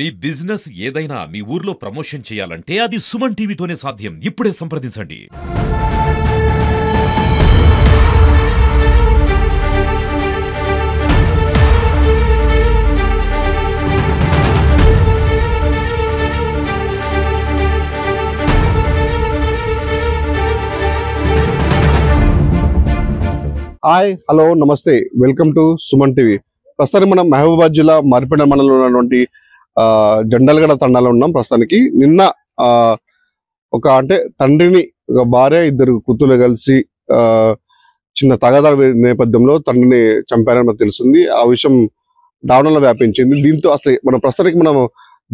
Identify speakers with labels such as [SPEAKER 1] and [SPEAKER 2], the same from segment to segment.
[SPEAKER 1] మీ business ఏదైనా మీ ఊర్లో promotion చేయాలంటే అది సుమన్ టీవీతోనే సాధ్యం. ఇప్పుడే సంప్రదించండి.
[SPEAKER 2] హాయ్ హలో నమస్తే వెల్కమ్ టు సుమన్ టీవీ. ప్రస్తుతానికి మనం మహబూబాబాద్ జిల్లా మరిపేట మండలంలో ఉన్నటువంటి జండల్గడ తండాలో ఉన్నాం. ప్రస్తుతానికి నిన్న అంటే తండ్రిని ఒక భార్య ఇద్దరు కూతురు కలిసి చిన్న తగాదాల నేపథ్యంలో తండ్రిని చంపారని మనకు తెలుస్తుంది. ఆ విషయం దారుణంలో వ్యాపించింది. దీంతో అసలు ప్రస్తుతానికి మనం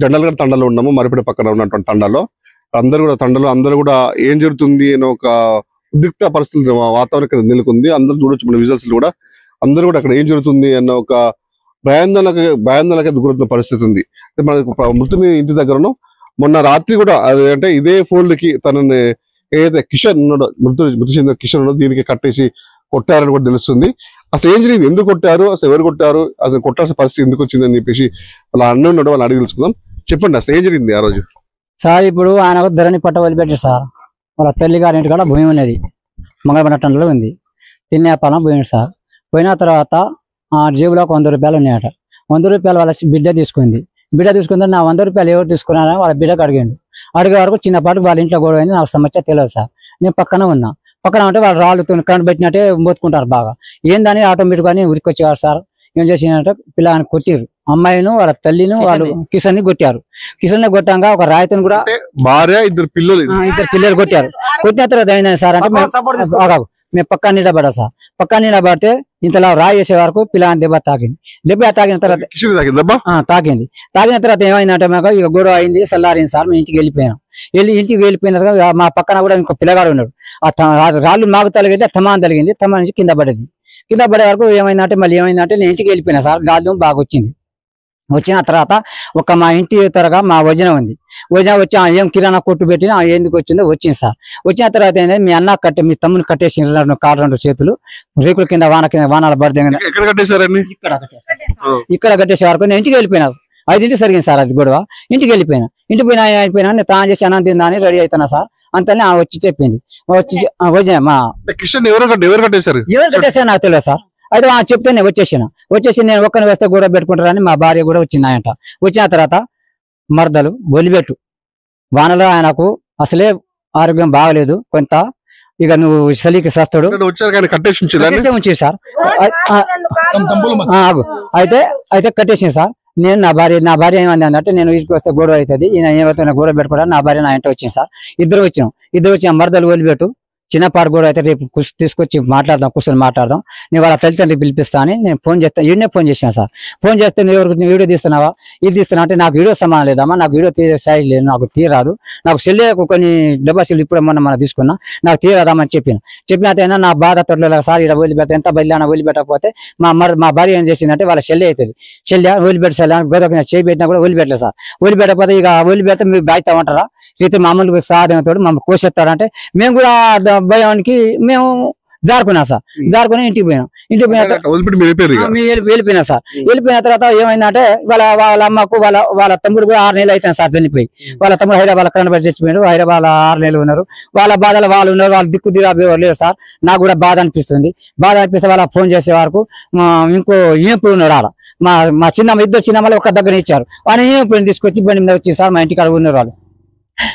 [SPEAKER 2] జండల్గడ తండాలో ఉన్నాము, మరిపేట పక్కన ఉన్నటువంటి తండాలో. అందరూ కూడా ఏం జరుగుతుంది అని ఒక ఉద్రిక్త పరిస్థితులు వాతావరణం నెలకొంది. అందరూ చూడొచ్చు మన విజువల్స్ కూడా. అందరూ కూడా అక్కడ ఏం జరుగుతుంది అన్న ఒక భయాందోళనకి గురవుతున్న పరిస్థితి ఉంది. మనకు మృతుని ఇంటి దగ్గరను మొన్న రాత్రి కూడా అంటే ఇదే ఫోల్డ్ కి తనని ఏదైతే కిషన్ ఉన్నాడో మృతి చెందిన కిషన్ ఉన్నాడో దీనికి కట్టేసి కొట్టారని కూడా తెలుస్తుంది. అసలు ఏం జరిగింది, ఎందుకు కొట్టారు, అసలు ఎవరు కొట్టారు, అసలు కొట్టాల్సిన పరిస్థితి ఎందుకు వచ్చిందని చెప్పేసి వాళ్ళ అన్న ఉన్నాడు, వాళ్ళు అడిగి తెలుసుకుందాం. చెప్పండి అసలు ఏం జరిగింది ఆ రోజు.
[SPEAKER 3] సార్ ఇప్పుడు ఆయన ధరని పట్ట వదిలిపెట్టారు సార్. వాళ్ళ తల్లి గారి ఇంటి కాడ భూమి ఉన్నది, మంగళపట్నంలో ఉంది. తిన్నేపాలెం పోయింది సార్. పోయిన తర్వాత జేబులో 100 రూపాయలు ఉన్నాయట. 100 రూపాయలు వాళ్ళ బిడ్డ తీసుకుంది. బిడ్డ తీసుకుంటే నా 100 రూపాయలు ఎవరు తీసుకున్నారని వాళ్ళ బిడ్డకు అడిగాడు. అడిగే వరకు చిన్నపాటు వాళ్ళ ఇంట్లో గొడవ అయింది. నాకు సమస్య తెలియదు సార్. నేను పక్కన ఉన్నా. పక్కన ఉంటే వాళ్ళు రాళ్ళతో కరెంట్ పెట్టినట్టే మోతుకుంటారు బాగా. ఏందని ఆటోమేటిక్ అని ఉరికొచ్చేవారు సార్. ఏం చేసిందంటే పిల్లగాని కొట్టిరు, అమ్మాయిను వాళ్ళ తల్లిను వాళ్ళు కిషన్ ని కొట్టారు. కిషన్ ని కొట్టాక ఒక రాయితను కూడా
[SPEAKER 2] భార్య ఇద్దరు పిల్లలు
[SPEAKER 3] కొట్టారు. కొట్టిన తర్వాత ఏమైంది సార్ అంటే మేము పక్కన నిలబడ్డా సార్. పక్కన నిలబడితే ఇంతలా రాయి వేసే వరకు పిల్లగాని దెబ్బ తాకింది. తాకిన తర్వాత తాకిన తర్వాత ఏమైందంటే మాకు ఇక గొడవ అయింది, చల్లారింది సార్. మేము ఇంటికి వెళ్ళిపోయాం. ఇంటికి వెళ్ళిపోయిన తర్వాత మా పక్కన కూడా ఇంకో పిల్లగాడు ఉన్నాడు. రాళ్ళు మాకు తలిగింది, తమాన్ తలిగింది. తమాన్ నుంచి కింద పడేది. కింద పడే వరకు ఏమైందంటే నేను ఇంటికి వెళ్ళిపోయినా సార్. గాలి బాగా వచ్చింది. వచ్చిన తర్వాత మా ఇంటి త్వరగా మా వజన ఉంది. వజన వచ్చి ఏం కిరాణా కొట్టు పెట్టినా ఎందుకు వచ్చిందో వచ్చింది సార్. వచ్చిన తర్వాత ఏంటంటే మీ అన్న మీ తమ్ముని కట్టేసి కాళ్ళు 2 చేతులు రేకుల కింద వానాల పడితే ఇక్కడ కట్టేసే వరకు నేను ఇంటికి వెళ్ళిపోయినా. 5 జరిగింది సార్ అది గొడవ. ఇంటికి వెళ్ళిపోయినా. అయిపోయినా నేను తాను చేసి అన్నం తిందా అని రెడీ అవుతున్నా సార్. అంతనే వచ్చి చెప్పింది. వజన ఎవరు కట్టేసారు నాకు తెలియదు సార్. అయితే చెప్తే నేను వచ్చేసి నేను ఒక్కని వేస్తే గొడవ పెట్టుకుంటారని మా భార్య కూడా వచ్చిందాయంట. వచ్చిన తర్వాత మరదలు వదిలిపెట్టు, వానలో ఆయనకు అసలే ఆరోగ్యం బాగలేదు కొంత, ఇక నువ్వు చలికి సస్తాడు ఉంచి సార్. అయితే కట్టేసింది సార్. నేను నా భార్య ఏమైంది అంటే నేను ఇంటికి వస్తే గొడవ అవుతుంది, ఈయన ఏమైతే గొడవ పెట్టుకోవడానికి నా భార్య నా ఇంట వచ్చింది సార్. ఇద్దరు వచ్చిన మరదలు వదిలిపెట్టు, చిన్నపాటు కూడా అయితే రేపు తీసుకొచ్చి కూర్చొని మాట్లాడదాం, నేను వాళ్ళ తల్లిదండ్రులు పిలిపిస్తా అని నేను ఫోన్ చేస్తాను. ఈయనే ఫోన్ చేశాను సార్. ఫోన్ చేస్తే నువ్వు వీడియో తీస్తున్నావా, ఇది తీస్తున్నా అంటే నాకు వీడియో సమానం లేదమ్మా, నాకు వీడియో తీసే సైజ్ లేదు, నాకు తీరాదు, నాకు సెల్లేకు కొన్ని డబ్బాసీలు ఇప్పుడు మనం తీసుకున్నా, నాకు తీరాదామని చెప్పిన నా బాధ తొడలేదు సార్. ఇక్కడ వదిలిపెడతా, ఎంత బయలుదేరినా వదిలిపెట్టకపోతే మా భార్య ఏం చేసిందంటే వాళ్ళ చెల్లె అవుతుంది. చెల్లె వదిలిపెట్టి గొడవ చేపెట్టినా కూడా వదిలిపెట్టలేదు సార్. వదిలిపెట్టకపోతే ఇక వదిలిపెడితే మీరు బాధ్యతామంటారా, రీతి మామూలుగా సాధనతో మమ్మల్ని కోసేస్తారంటే మేము కూడా భయానికి మేము జారుకున్నాం సార్. జారుకుని ఇంటికి పోయినాం. ఇంటికి వెళ్ళిపోయినా సార్. వెళ్ళిపోయిన తర్వాత ఏమైందంటే వాళ్ళ అమ్మకు వాళ్ళ తమ్ముడు కూడా 6 నెలలు అవుతాయి సార్ చనిపోయి. వాళ్ళ తమ్ముడు హైదరాబాద్ కన్నబడి చచ్చిపోయాడు. హైదరాబాద్ 6 నెలలు ఉన్నారు. వాళ్ళ బాధలు వాళ్ళు ఉన్నారు. వాళ్ళు దిక్కు లేరు సార్. నాకు కూడా బాధ అనిపిస్తుంది. బాధ వాళ్ళ ఫోన్ చేసే వరకు ఇంకో ఏంపుడు ఉన్నాడు ఆడ. మా ఇద్దరు చిన్నమ్మలు ఒక దగ్గర ఇచ్చారు. వాళ్ళు ఏంపుడిని తీసుకొచ్చి బండి మీద వచ్చి సార్ మా ఇంటికాడ ఉన్నారు. వాళ్ళు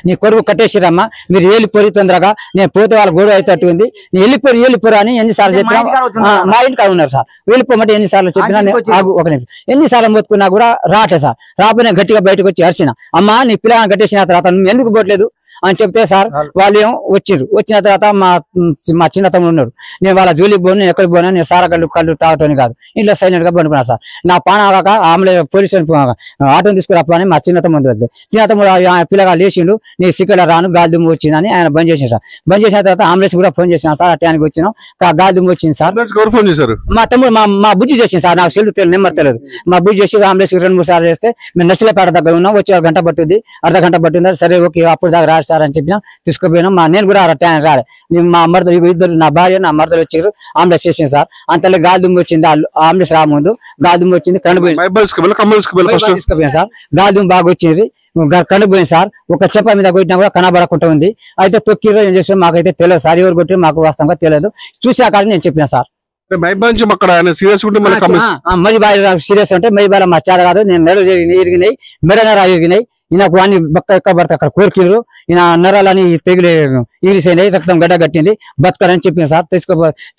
[SPEAKER 3] నీ కొడుకు కట్టేసిరమ్మా, మీరు వెళ్ళిపోయి తొందరగా, నేను పోతే వాళ్ళ గొడవ అయితట్టు ఉంది, నేను వెళ్ళిపోరు అని ఎన్నిసార్లు చెప్పినా మా ఇంటికాడ ఉన్నారు సార్. వెళ్ళిపోమంటే ఎన్నిసార్లు చెప్పినా ఒక నిమిషం ఎన్నిసార్లు మొత్తుకున్నా కూడా రాటే సార్. రాకపోయినా గట్టిగా బయటకు వచ్చి అరిచిన, అమ్మా నీ పిల్లగాని కట్టేసిన తర్వాత నువ్వు ఎందుకు పోవట్లేదు అని చెప్తే సార్ వాళ్ళు ఏమో వచ్చిన తర్వాత మా చిన్న తమ్ముడు ఉన్నాడు. నేను వాళ్ళ జోలికి పోను, నేను ఎక్కడికి పోయినా నేను సారా కళ్ళు తాగటం కాదు, ఇంట్లో సైలెంట్ గా పండుకున్నా సార్. నా పానాక ఆమె పోలీసు ఆటోని తీసుకురాపో అని మా చిన్న తమ్ముడు వెళ్తే చిన్న తమ్ముడు పిల్లగా లేచిండు, నీ సిక్కల రాను గాలి దుమ్ము వచ్చిందని ఆయన బంద్ చేసిన సార్. బంద్ చేసిన తర్వాత అంబులెన్స్ కూడా ఫోన్ చేసిన సార్. అట్టానికి వచ్చినాం, గాలి దుమ్ము వచ్చింది సార్. మా తమ్ముడు మా బుజ్జి చేసింది సార్. నాకు సెల్లు నెంబర్ తెలియదు. మా బుజ్జి చేసి అంబులెన్స్ 2-3 సార్లు చేస్తే మేము నర్సులపేట దగ్గర ఉన్నాం. వచ్చి 1 గంట పట్టుద్ది, అర్ధ గంట పట్టింది. సరే ఓకే అప్పుడు దాకా రాదు సార్ అని చెప్పిన తీసుకుపోయినాం. నేను కూడా రాలే. మా మరదలు ఇద్దరు, నా భార్య నా మరదలు వచ్చారు, ఆమ్లెట్ చేసింది సార్. అంతలో గాలిదుమ్ము వచ్చింది, ఆమ్లెట్ రాముందు గాలిదుమ్ము వచ్చింది, తీసుకుపోయాను సార్. గాలిదుమ్ము బాగా వచ్చింది, కనుపోయింది సార్. ఒక చెప్ప మీద కొట్టినా కూడా కనబడకుండా ఉంది. అయితే తొక్కిరో ఏం చేసాం మాకైతే తెలియదు సార్, ఎవరు కొట్టి మాకు వాస్తవంగా తెలియదు. చూసాక నేను చెప్పిన సార్
[SPEAKER 2] మరి బాగా సీరియస్ ఉంటే మై బాగా మా చాలా కాదు, నేను నెల ఇరిగినాయి, మెడ నరాలు ఇరిగినాయి, ఈయనకు అన్ని బక్క ఎక్క పడితే అక్కడ కోరికిరు, ఈయన నరాలని ఇరిగిపోయినాయి, రక్తం గడ్డ కట్టింది, బతకాలని చెప్పిన సార్.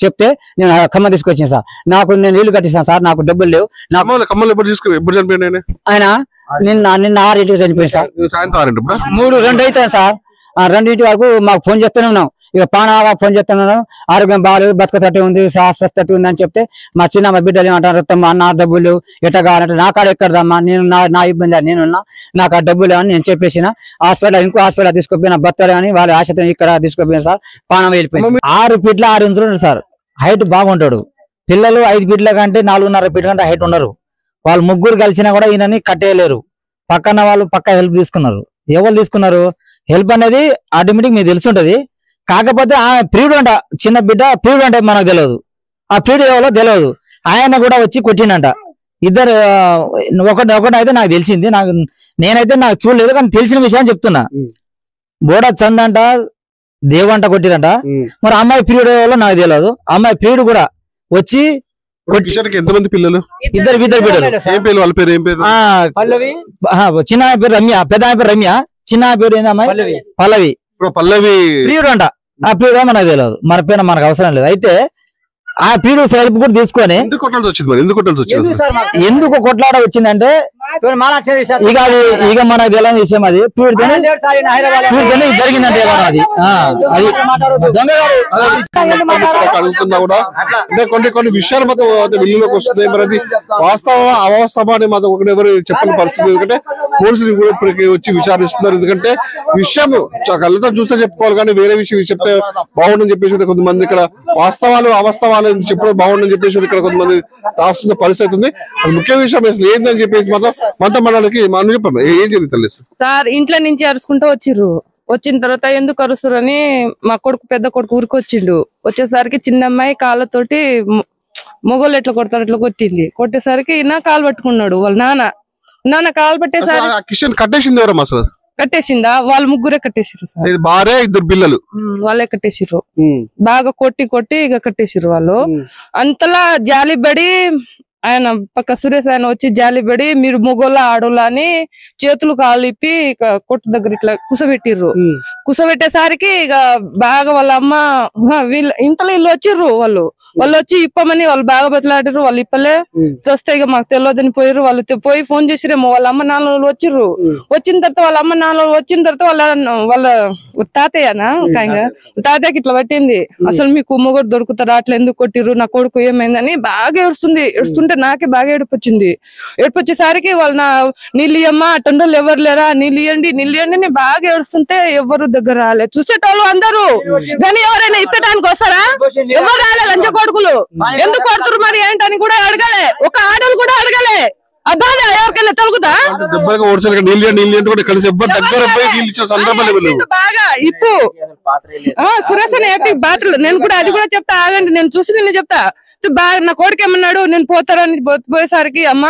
[SPEAKER 2] చెప్తే నేను ఖమ్మం తీసుకొచ్చాను సార్. నేను ఇల్లు కట్టిస్తాను సార్, నాకు డబ్బులు లేవు. ఆయన నిన్న 6 చనిపోయింది సార్, 2 అవుతాను సార్. 2 వరకు మాకు ఫోన్ చేస్తూనే ఉన్నాం. ఇక పానాగా ఫోన్ చేస్తున్నాను, ఆరోగ్యం బాగాలేదు, బతకతట్టు ఉంది, శాస్త్రతట్టు ఉంది అని చెప్తే మా చిన్న మా బిడ్డలు ఏమంటారు, అన్న డబ్బులు ఎట్ట కావాలంటే నా కాడ ఎక్కడదమ్మా, నేను నా ఇబ్బంది నేనున్నా, నాకు ఆ డబ్బులు అని నేను చెప్పేసిన. ఇంకో హాస్పిటల్ తీసుకుపోయిన బతకలే అని వాళ్ళ ఆశతో ఇక్కడ తీసుకుపోయిన సార్. పానం వెళ్ళిపోయింది. 6 ఫీట్ల 6 ఇంచులు సార్, హైట్ బాగుంటాడు. పిల్లలు 5 ఫీట్ల కంటే 4.5 ఫీట్ల కంటే హైట్ ఉండరు. వాళ్ళు ముగ్గురు కలిసినా కూడా ఈయనని కట్టేయలేరు. పక్కన వాళ్ళు పక్క హెల్ప్ తీసుకున్నారు. ఎవరు తీసుకున్నారు హెల్ప్ అనేది ఆటోమేటిక్ మీకు తెలిసి ఉంటది. కాకపోతే ఆ ప్రియుడు అంట, చిన్న బిడ్డ ప్రియుడు అంటే మనకు తెలియదు, ఆ ప్రియుడు ఎవరో తెలియదు. ఆయన కూడా వచ్చి కొట్టిండంట. ఇద్దరు ఒకటి అయితే నాకు తెలిసింది, నేనైతే నాకు చూడలేదు కానీ తెలిసిన విషయాన్ని చెప్తున్నా. బోడా చంద్ అంట దేవంట కొట్టిరంట. మరి అమ్మాయి ప్రియుడు ఎవరో నాకు తెలియదు. అమ్మాయి ప్రియుడు కూడా వచ్చి ఎంతమంది పిల్లలు?
[SPEAKER 3] ఇద్దరు బిడ్డలు. చిన్న పేరు రమ్య, పెద్ద పేరు రమ్య, చిన్న పేరు ఏంది అమ్మాయి పల్లవి. ప్రియుడు అంట, ఆ ప్రియుడు మనకు తెలియదు, మన పేరు మనకు అవసరం లేదు. అయితే ఆ ప్రియుడు సెల్ఫ్ కూడా తీసుకొని ఎందుకు కొట్లాడ వచ్చిందంటే ఇక మనకు తెలియని విషయం అది. ప్రియుడితోనే జరిగిందంటే
[SPEAKER 2] అడుగుతున్నా కూడా అంటే కొన్ని విషయాలు మాత్రం వెలుగులోకి వస్తున్నాయి. మరి అది వాస్తవ అవాస్తవ అని మాత్రం ఒకటి ఎవరు చెప్పని పరిస్థితి. ఎందుకంటే పోలీసులు కూడా ఇప్పటికి వచ్చి విచారిస్తున్నారు. ఎందుకంటే విషయం కళ్ళతో చూస్తే చెప్పుకోవాలి కానీ వేరే విషయం చెప్తే బాగుండని చెప్పేసి కొంతమంది ఇక్కడ వాస్తవాలు అవాస్తవాలు చెప్పడం బాగుండని చెప్పేసి ఇక్కడ కొంతమంది రాస్తున్న పరిస్థితి ఉంది. అది ముఖ్య విషయం అసలు ఏందని చెప్పేసి మాత్రం మంట మండలికి మనం చెప్పాము ఏం జరుగుతుంది
[SPEAKER 4] సార్. ఇంట్లో నుంచి అరుచుకుంటూ వచ్చిర్రు. వచ్చిన తర్వాత ఎందుకు అరుస్తారు అని మా కొడుకు పెద్ద కొడుకు ఊరికి వచ్చిండు. వచ్చేసరికి చిన్న అమ్మాయి కాళ్ళతోటి మొగోళ్ళు ఎట్లా కొడతారు అట్లా కొట్టింది. కొట్టేసరికి ఈయన కాలు పట్టుకున్నాడు. వాళ్ళ నాన్న కాలు పట్టేసరికి
[SPEAKER 2] కట్టేసింది ఎవరమ్మా అసలు?
[SPEAKER 4] కట్టేసిందా? వాళ్ళు ముగ్గురే కట్టేసిరు సార్.
[SPEAKER 2] భార్య ఇద్దరు పిల్లలు
[SPEAKER 4] వాళ్ళే కట్టేసిరు. బాగా కొట్టి ఇక కట్టేసిరు వాళ్ళు. అంతలా జాలిబడి ఆయన పక్క సురేష్ ఆయన వచ్చి జాలిబడి మీరు మొగోళ్ళ ఆడోళ్ళ అని చేతులు కాళ్ళు ఇప్పి కొట్టు దగ్గర ఇట్లా కుసబెట్టిర్రు. కుసబెట్టేసరికి ఇక బాగా వాళ్ళ అమ్మ ఇంతలో ఇల్లు వచ్చిర్రు. వాళ్ళు వచ్చి ఇప్పమని వాళ్ళు బాగా బతలాడిర్రు. వాళ్ళు ఇప్పలే చూస్తే ఇక మాకు తెలియదని పోయిర్రు. వాళ్ళు పోయి ఫోన్ చేసిరేమో. వాళ్ళ అమ్మ నాన్న వచ్చిర్రు. వచ్చిన తర్వాత వాళ్ళ అమ్మ నాన్న వచ్చిన తర్వాత వాళ్ళ తాతయ్యనా తాతయ్యకి ఇట్లా పట్టింది. అసలు మీకు మొగోడు దొరుకుతారా, అట్లా ఎందుకు కొట్టిర్రు, నా కొడుకు ఏమైందని బాగా ఏడుస్తుంటే నాకే బాగా ఏడుపొచ్చింది. ఏడుపొచ్చేసరికి వాళ్ళు నీళ్ళు ఇయ్యమ్మా అటెండర్లు ఎవరు లేరా, నీళ్ళు ఇయ్యండి అని బాగా ఏడుస్తుంటే ఎవరు దగ్గర రాలే. చూసేటోళ్ళు అందరూ కానీ ఎవరైనా ఇప్పటానికి వస్తారా? ఎవరు రాలే. లంచ కొడుకులు ఎందుకు కొడుతురు మరి ఏంటని కూడా అడగలే. ఒక ఆడలు కూడా అడగలే. అబ్బాయి ఎవరికైనా తొలుగుతా బాగా ఇప్పు సురేష్ బాత్రలు. నేను కూడా అది కూడా చెప్తా, ఆగండి నేను చూసి నిన్ను చెప్తా. బాగా నా కోడికి ఏమన్నాడు, నేను పోతారని పోయేసరికి అమ్మ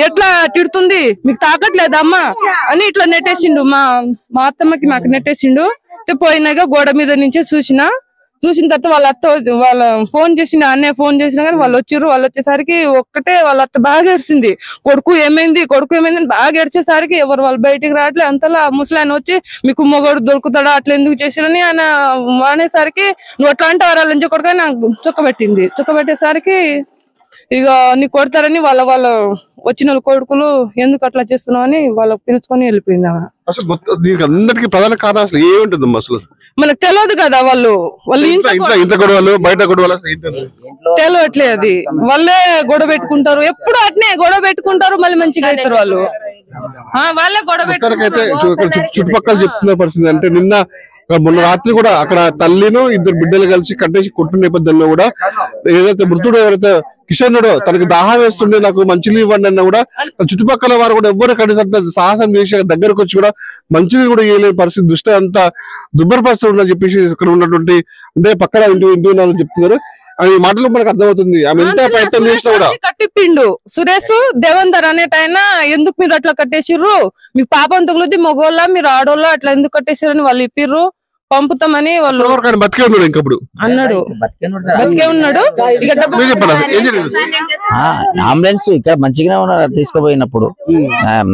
[SPEAKER 4] ఎట్లా తిడుతుంది, మీకు తాకట్లేదు అమ్మ అని ఇట్లా నెట్టేసిండు. మా అత్తమ్మకి మాకు నెట్టేసిండు. పోయినాక గోడ మీద నుంచే చూసిన తర్వాత వాళ్ళ ఫోన్ చేసిన అన్నయ్య ఫోన్ చేసినా కానీ వాళ్ళు వచ్చిర్రు. వాళ్ళు వచ్చేసరికి ఒక్కటే వాళ్ళ అత్త బాగా ఏడ్చింది. కొడుకు ఏమైంది అని బాగా ఏడ్చేసరికి ఎవరు వాళ్ళు బయటికి రావట్లే. అంతలా ముసలాయన వచ్చి మీకు మొగోడు దొరుకుతాడా, అట్లా ఎందుకు చేసిరని ఆయన అనేసరికి నువ్వు అట్లా అంటే వాళ్ళ లంచ కొడుకు నాకు చుక్కబెట్టేసరికి ఇక నీ కొడతారని వాళ్ళ వచ్చిన కొడుకులు ఎందుకు అట్లా చేస్తున్నావు అని వాళ్ళకి పిలుచుకొని వెళ్ళిపోయింది.
[SPEAKER 2] అందరికి ప్రధాన కారణం అసలు ఏముంటుంది అసలు
[SPEAKER 4] మనకు తెలియదు కదా. వాళ్ళు
[SPEAKER 2] గొడవలు బయట గొడవలు
[SPEAKER 4] తెలియట్లేదు. అది వాళ్ళే గొడవ పెట్టుకుంటారు, ఎప్పుడు అట్నే గొడవ పెట్టుకుంటారు, మళ్ళీ మంచిగా అవుతారు వాళ్ళు. వాళ్ళే గొడవ
[SPEAKER 2] చుట్టుపక్కల చెప్తున్న పరిస్థితి అంటే నిన్న మొన్న రాత్రి కూడా అక్కడ తల్లిను ఇద్దరు బిడ్డలు కలిసి కట్టేసి కొట్టిన నేపథ్యంలో కూడా ఏదైతే మృతుడు ఎవరైతే కిషన్నుడో తనకి దాహం వేస్తుండే నాకు మంచినీళ్ళు ఇవ్వండి అన్న కూడా చుట్టుపక్కల వారు కూడా ఎవ్వరు కనీసం సాహసం చేసి దగ్గరకు వచ్చి కూడా మంచినీళ్ళు కూడా ఇవ్వలేని పరిస్థితి దృష్టి అంతా దుర్భర పరిస్థితి ఉందని చెప్పేసి ఇక్కడ ఉన్నటువంటి అంటే పక్కన ఇంటి ఉన్నారని చెప్తున్నారు. అని మాటలు మనకు అర్థమవుతుంది. ఆమె ఎంత ప్రయత్నం చేసినా కూడా
[SPEAKER 4] కట్టిపిండు సురేష్ దేవేందర్ అనేటైనా ఎందుకు మీరు అట్లా కట్టేసిర్రు, మీకు పాపం తగులుద్ది మగోళ్ళ మీరు ఆడోళ్ళ అట్లా ఎందుకు కట్టేసిర్రు వాళ్ళు ఇప్పిర్రు పంపుతామని వాళ్ళు
[SPEAKER 2] బతికే ఉన్నాడు ఇంకప్పుడు
[SPEAKER 4] అన్నాడు. బతికే ఉన్నాడు.
[SPEAKER 5] అంబులెన్స్ ఇక్కడ మంచిగానే ఉన్నారు తీసుకుపోయినప్పుడు.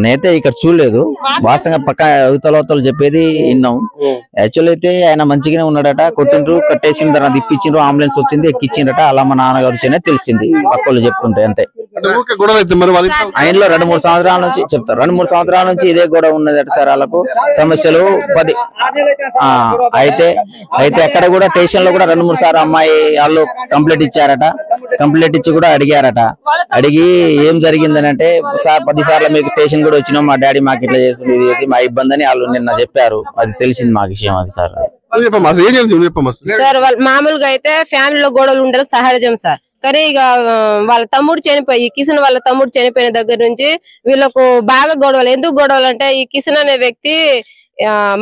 [SPEAKER 5] నేనైతే ఇక్కడ చూడలేదు, వాస్తవంగా పక్క అవతల చెప్పేది విన్నాం. యాక్చువల్ అయితే ఆయన మంచిగానే ఉన్నాడట, కొట్టిండ్రు కట్టేసిన తర్వాత ఇప్పించిండ్రు, అంబులెన్స్ వచ్చింది ఎక్కిచ్చిండట. అలా మా నాన్నగారు వచ్చేనే తెలిసింది, పక్కలు చెప్తుంటే అంతే. ఆయనలో 2-3 సంవత్సరాల నుంచి చెప్తారు, 2-3 సంవత్సరాల నుంచి ఇదే గొడవ ఉన్నదట సార్. వాళ్ళకు సమస్యలు 10 అయితే అక్కడ కూడా స్టేషన్ లో కూడా 2-3 సార్లు అమ్మాయి వాళ్ళు కంప్లైంట్ ఇచ్చారట. కంప్లైంట్ ఇచ్చి కూడా అడిగారట. అడిగి ఏం జరిగిందని అంటే సార్ 10 సార్లు మీకు స్టేషన్ కూడా వచ్చినాం, మా డాడీ మాకు ఇట్లా చేస్తుంది, ఇది మా ఇబ్బంది అని వాళ్ళు నిన్న చెప్పారు. అది తెలిసింది మాకు విషయం అది సార్.
[SPEAKER 6] సార్ మామూలుగా అయితే ఫ్యామిలీలో గొడవలు ఉండడం సహజం సార్. కానీ ఇక వాళ్ళ తమ్ముడు చనిపోయి కిషన్ వాళ్ళ తమ్ముడు చనిపోయిన దగ్గర నుంచి వీళ్ళకు బాగా గొడవలు. ఎందుకు గొడవలు అంటే ఈ కిషన్ అనే వ్యక్తి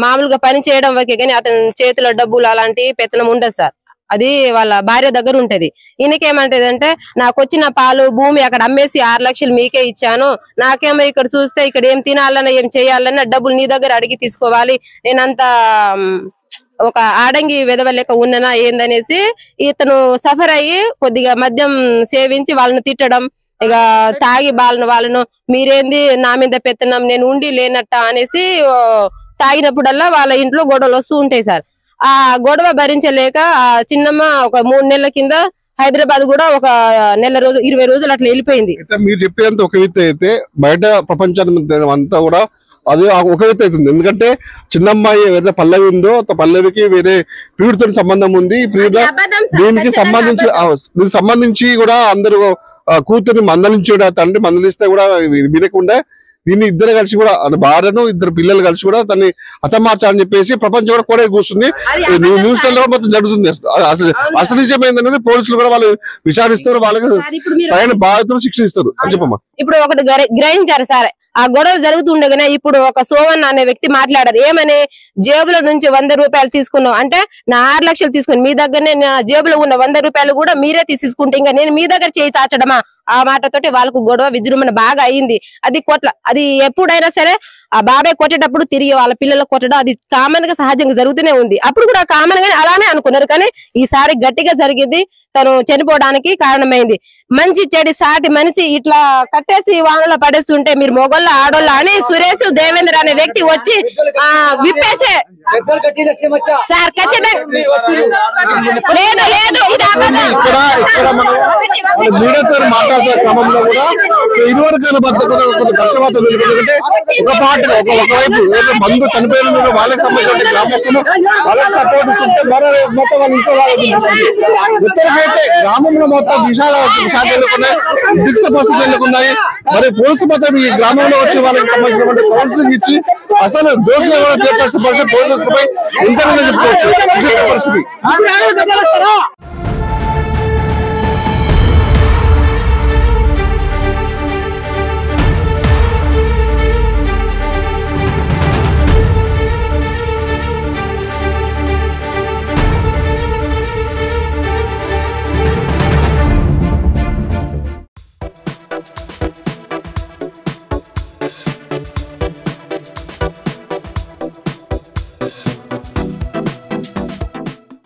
[SPEAKER 6] మామూలుగా పని చేయడం వరకే కానీ అతని చేతిలో డబ్బులు అలాంటి పెత్తనం ఉండదు సార్. అది వాళ్ళ భార్య దగ్గర ఉంటది. ఈయనకేమంటది అంటే నాకు వచ్చిన పాలు భూమి అక్కడ అమ్మేసి 6 లక్షలు మీకే ఇచ్చాను, నాకేమో ఇక్కడ చూస్తే ఇక్కడ ఏం తినాలన్నా ఏం చేయాలన్నా డబ్బులు నీ దగ్గర అడిగి తీసుకోవాలి, నేనంతా ఒక ఆడంగి వెధవ లెక్క ఉన్ననా ఏందనేసి ఇతను సఫర్ అయ్యి కొద్దిగా మద్యం సేవించి వాళ్ళని తిట్టడం, ఇక తాగి వాళ్ళను మీరేంది నా మీద పెత్తనం నేను ఉండి లేనట్ట అనేసి తాగినప్పుడల్లా వాళ్ళ ఇంట్లో గొడవలు వస్తూ ఉంటాయి సార్. ఆ గొడవ భరించలేక ఆ చిన్నమ్మ ఒక 3 నెలల కింద హైదరాబాద్ కూడా ఒక 20 రోజులు అట్లా వెళ్ళిపోయింది.
[SPEAKER 2] మీరు చెప్పేంత ఒక వ్యక్తి అయితే బయట ప్రపంచాన్ని అంతా కూడా అది ఒక వ్యక్తి అవుతుంది. ఎందుకంటే చిన్నమ్మాయి ఏదైతే పల్లవి ఉందో పల్లవికి వేరే ప్రియుడితో సంబంధం ఉంది. దీనికి సంబంధించి కూడా అందరూ కూతుర్ని మందలించి తండ్రి మందలిస్తే కూడా వినకుండా దీన్ని ఇద్దరు కలిసి కూడా భార్యను 2 పిల్లలు కలిసి కూడా దాన్ని హతమార్చాలని చెప్పేసి ప్రపంచం కూడా కూడా కూర్చుంది. న్యూస్ లో మొత్తం జరుగుతుంది. అసలు నిజం ఏంటనేది పోలీసులు కూడా వాళ్ళు విచారిస్తారు, వాళ్ళకి సరైన బాధ్యతలు శిక్ష ఇస్తారు అని చెప్పమ్మా.
[SPEAKER 6] ఇప్పుడు ఒకటి గ్రహించారు సార్, ఆ గొడవలు జరుగుతుండగానే ఇప్పుడు ఒక సోమన్ అనే వ్యక్తి మాట్లాడారు. ఏమని జేబుల నుంచి 100 రూపాయలు తీసుకున్నావు అంటే నా 6 లక్షలు తీసుకుని మీ దగ్గరనే నా జేబులో ఉన్న 100 రూపాయలు కూడా మీరే తీసుకుంటే ఇంకా నేను మీ దగ్గర చేయి చాచడమా? ఆ మాటతోటి వాళ్ళకు గొడవ విజృంభణ బాగా అయింది. అది ఎప్పుడైనా సరే ఆ బాబాయ్ కొట్టేటప్పుడు తిరిగి వాళ్ళ పిల్లలకు కొట్టడం అది కామన్ గా సహజంగా జరుగుతూనే ఉంది. అప్పుడు కూడా కామన్ గానే అలానే అనుకున్నారు, కానీ ఈసారి గట్టిగా జరిగింది. తను చనిపోవడానికి కారణమైంది. మంచి చెడు సాటి మనిషి ఇట్లా కట్టేసి వానలో పడేస్తుంటే మీరు మొగోళ్ళ ఆడోళ్ళ అని సురేష్ దేవేంద్ర అనే వ్యక్తి వచ్చి విప్పేసే సార్ ఖచ్చితంగా లేదు
[SPEAKER 2] మాట్లాడుతున్న క్రమంలో కూడా ఇరు వర్గాల మధ్య కొంత ఘర్షణవాదం ఎందుకంటే ఒకవైపు ఏదో బంధు చనిపోయిన వాళ్ళకి సంబంధించిన గ్రామస్తులు వాళ్ళకి సపోర్ట్ ఇస్తుంటే మొత్తం వాళ్ళ ఇంట్లో ఉత్తరకైతే గ్రామంలో మొత్తం విషాద ఎన్నుకున్నాయి, దిక్త పరిస్థితులు ఎన్నుకున్నాయి. మరి పోలీసు మొత్తం ఈ గ్రామంలో వచ్చి వాళ్ళకి సంబంధించిన కౌన్సిలింగ్ ఇచ్చి అసలు దోషులు ఎవరైనా తీర్చాల్సిన పరిస్థితి పోలీసులపై ఉందని చెప్పుకోవచ్చు. పరిస్థితి